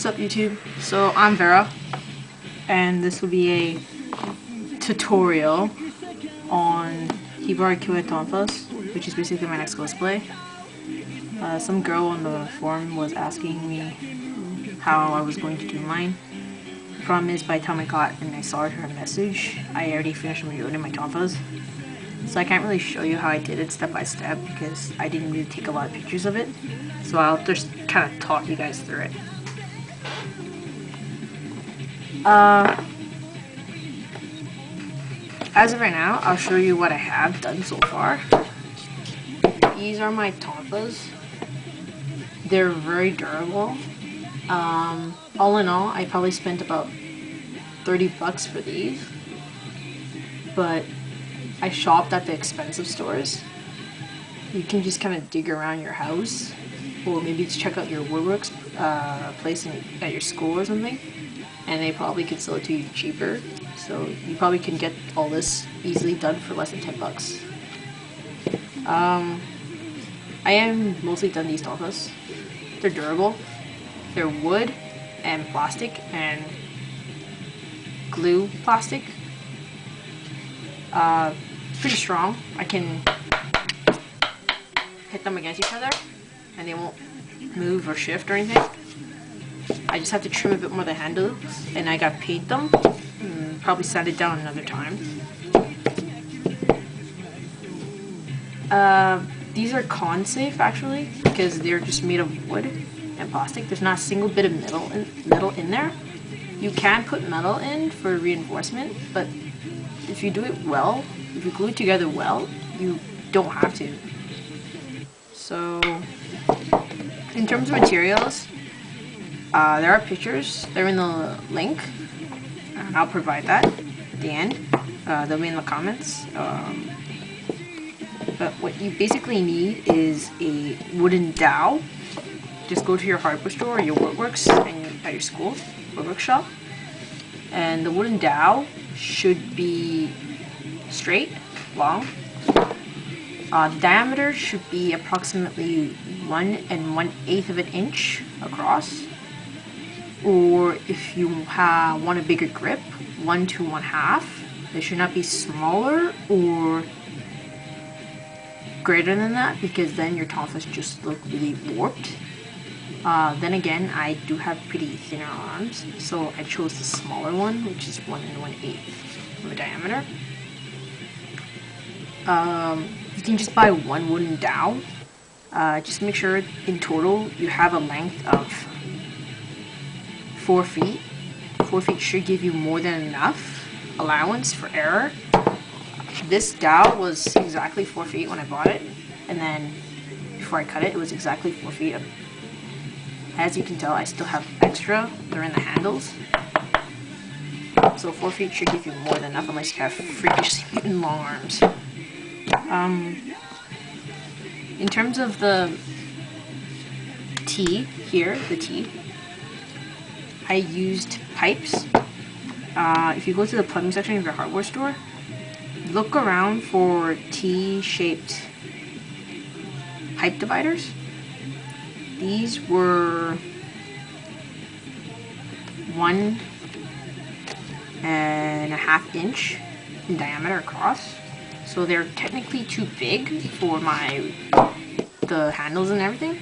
What's up YouTube? So I'm Vera and this will be a tutorial on Hibari Kyouya Tonfas, which is basically my next cosplay. Some girl on the forum was asking me how I was going to do mine. The problem is by the time I got and I saw her message, I already finished reloading my Tonfas. So I can't really show you how I did it step by step because I didn't really take a lot of pictures of it. So I'll just kind of talk you guys through it. As of right now, I'll show you what I have done so far. These are my Tonfas. They're very durable. All in all, I probably spent about 30 bucks for these. But I shopped at the expensive stores. You can just kind of dig around your house, or maybe just check out your woodworks place at your school or something, and they probably could sell it to you cheaper. So you probably can get all this easily done for less than 10 bucks. I am mostly done these Tonfas. They're durable. They're wood and plastic and glue plastic. Pretty strong. I can hit them against each other and they won't move or shift or anything. I just have to trim a bit more of the handles, and I got paint them. Probably sand it down another time. These are con safe actually because they're just made of wood and plastic. There's not a single bit of metal in there. You can put metal in for reinforcement, but if you do it well, if you glue it together well, you don't have to. So, in terms of materials, there are pictures. They're in the link, and I'll provide that at the end. They'll be in the comments. But what you basically need is a wooden dowel. Just go to your hardware store or your woodworks and at your school woodwork shop, and the wooden dowel should be straight, long. The diameter should be approximately 1 1/8 of an inch across, or if you want a bigger grip, 1 to 1/2. It should not be smaller or greater than that, because then your Tonfas just look really warped. Then again, I do have pretty thinner arms, so I chose the smaller one, which is 1 1/8 of a diameter. You can just buy one wooden dowel. Just make sure in total you have a length of 4 feet. 4 feet should give you more than enough allowance for error. This dowel was exactly 4 feet when I bought it, and then before I cut it, it was exactly 4 feet. As you can tell, I still have extra. They're in the handles. So 4 feet should give you more than enough unless you have freakishly long arms. In terms of the T here, I used pipes. If you go to the plumbing section of your hardware store, look around for T-shaped pipe dividers. These were 1 1/2 inch in diameter across. So they're technically too big for the handles and everything,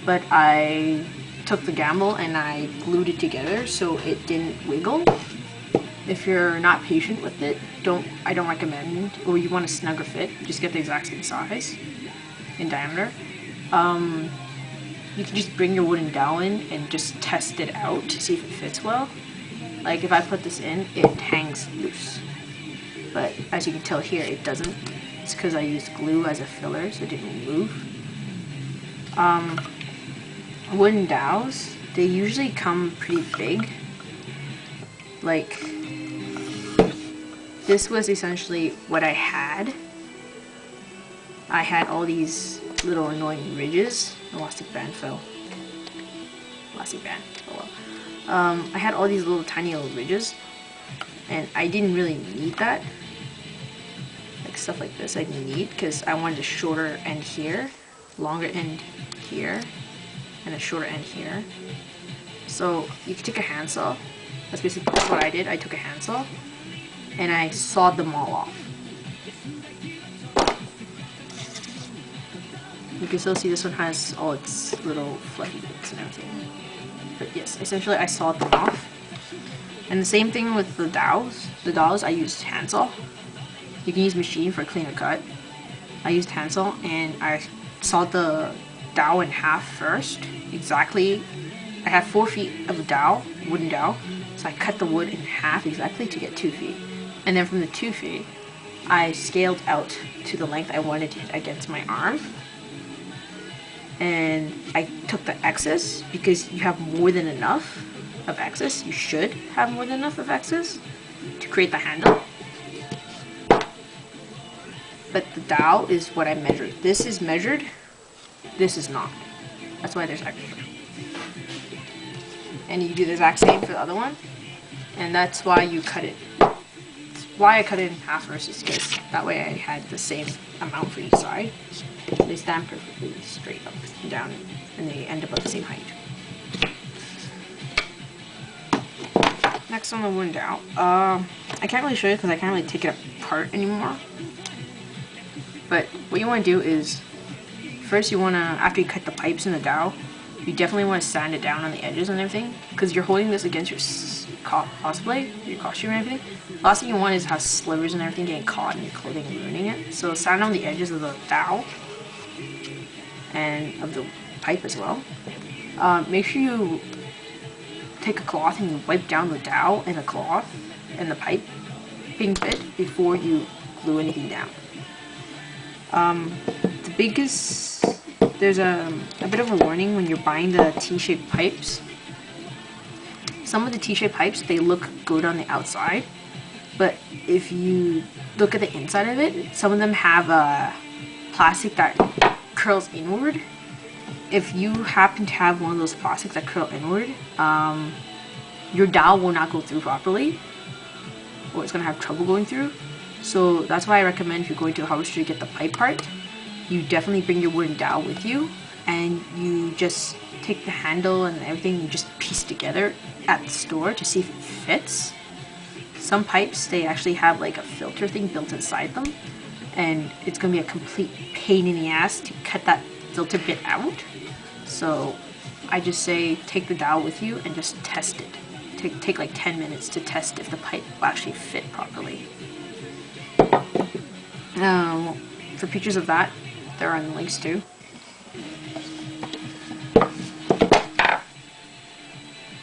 but I took the gamble and I glued it together so it didn't wiggle. If you're not patient with it, I don't recommend, or you want a snugger fit, just get the exact same size in diameter. You can just bring your wooden dowel in and just test it out to see if it fits well. Like if I put this in, it hangs loose. But as you can tell here, it doesn't. It's because I used glue as a filler, so it didn't move. Wooden dowels, they usually come pretty big. Like, this was essentially what I had. I had all these little annoying ridges. Elastic band fell. Elastic band, oh well. I had all these little tiny little ridges, and I didn't really need that. Like stuff like this I didn't need because I wanted a shorter end here, longer end here, and a shorter end here. So you can take a handsaw. That's basically what I did. I took a handsaw and I sawed them all off. You can still see this one has all its little fluffy bits and everything. But yes, essentially I sawed them off. And the same thing with the dowels. The dowels I used handsaw. You can use machine for a cleaner cut. I used handsaw and I sawed the dowel in half first. Exactly. I have 4 feet of a dowel, wooden dowel. So I cut the wood in half exactly to get 2 feet. And then from the 2 feet, I scaled out to the length I wanted it against my arm. And I took the excess because you have more than enough of excess. You should have more than enough of excess to create the handle. But the dowel is what I measured. This is measured, this is not. That's why there's extra. And you do the exact same for the other one. And that's why you cut it. That's why I cut it in half first, is because that way I had the same amount for each side. They stand perfectly straight up and down, and they end up at the same height. Next on the wooden dowel, I can't really show you because I can't really take it apart anymore. But what you want to do is, first you want to, after you cut the pipes in the dowel, you definitely want to sand it down on the edges and everything, because you're holding this against your cosplay, your costume and everything. Last thing you want is have slivers and everything getting caught in your clothing and ruining it. So sand on the edges of the dowel and of the pipe as well. Make sure you take a cloth and you wipe down the dowel and the cloth and the piping bit before you glue anything down. The biggest, there's a bit of a warning when you're buying the T-shaped pipes. Some of the T-shaped pipes, they look good on the outside, but if you look at the inside of it, some of them have a plastic that curls inward. If you happen to have one of those plastics that curl inward, your dowel will not go through properly, or it's going to have trouble going through. So that's why I recommend, if you're going to a hardware store to get the pipe part, you definitely bring your wooden dowel with you, and you just take the handle and everything, you just piece together at the store to see if it fits. Some pipes, they actually have like a filter thing built inside them, and it's going to be a complete pain in the ass to cut that filter bit out. So I just say take the dowel with you and just test it. Take like 10 minutes to test if the pipe will actually fit properly. For pictures of that, there are in the links too.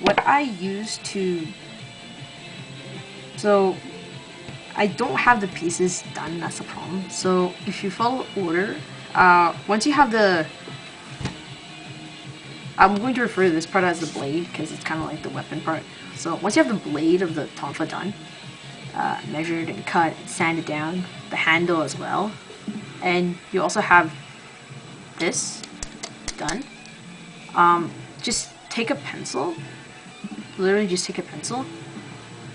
What I use to, so I don't have the pieces done, that's the problem. So if you follow order, once you have the, I'm going to refer to this part as the blade because it's kind of like the weapon part. So once you have the blade of the tonfa done, measured and cut, sanded down, the handle as well, and you also have this done, just take a pencil, literally just take a pencil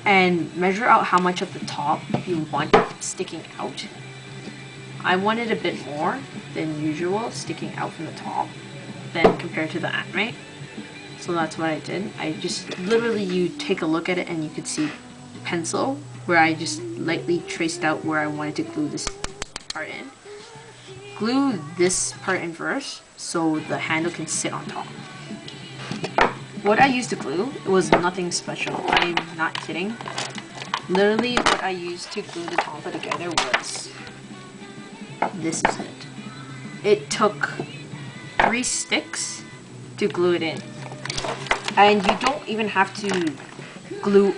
and measure out how much of the top you want sticking out. I wanted a bit more than usual sticking out from the top than compared to the anime, so that's what I did. I just literally, you take a look at it and you could see pencil where I just lightly traced out where I wanted to glue this part in. Glue this part in first so the handle can sit on top. What I used to glue, it was nothing special. I'm not kidding. Literally what I used to glue the tonfa together was, this is it. It took 3 sticks to glue it in. And you don't even have to glue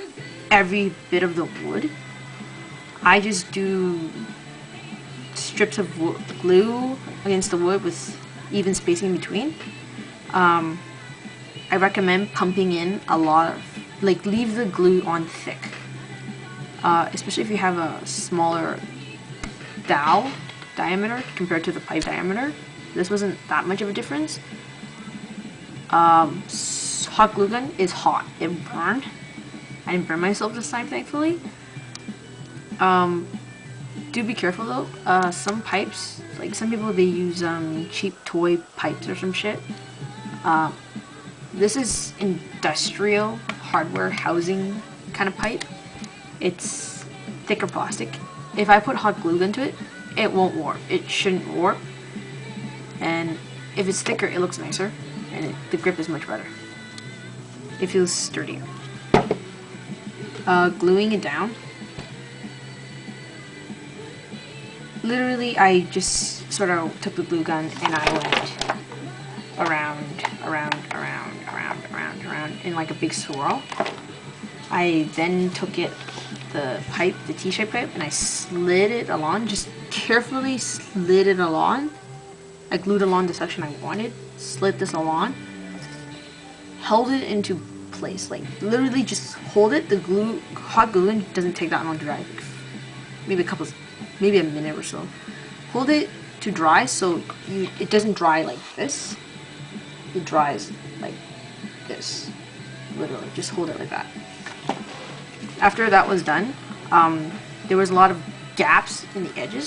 every bit of the wood. I just do strips of wood, glue against the wood with even spacing in between. I recommend pumping in a lot of, like, leave the glue on thick, especially if you have a smaller dowel diameter compared to the pipe diameter. This wasn't that much of a difference. Hot glue gun is hot. It burned. I didn't burn myself this time, thankfully. Do be careful though. Some pipes, like some people, they use cheap toy pipes or some shit. This is industrial hardware housing kind of pipe. It's thicker plastic. If I put hot glue into it, it won't warp. It shouldn't warp. And if it's thicker, it looks nicer, and the grip is much better. It feels sturdier. Gluing it down. Literally, I just sort of took the glue gun and I went around in like a big swirl. I then took the pipe, the T-shaped pipe, and I slid it along, just carefully slid it along. I glued along the section I wanted, slid this along, held it into place, like literally just hold it. The glue, hot glue doesn't take that long to dry, maybe a minute or so. Hold it to dry so it doesn't dry like this. It dries like this. Literally, just hold it like that. After that was done, there was a lot of gaps in the edges.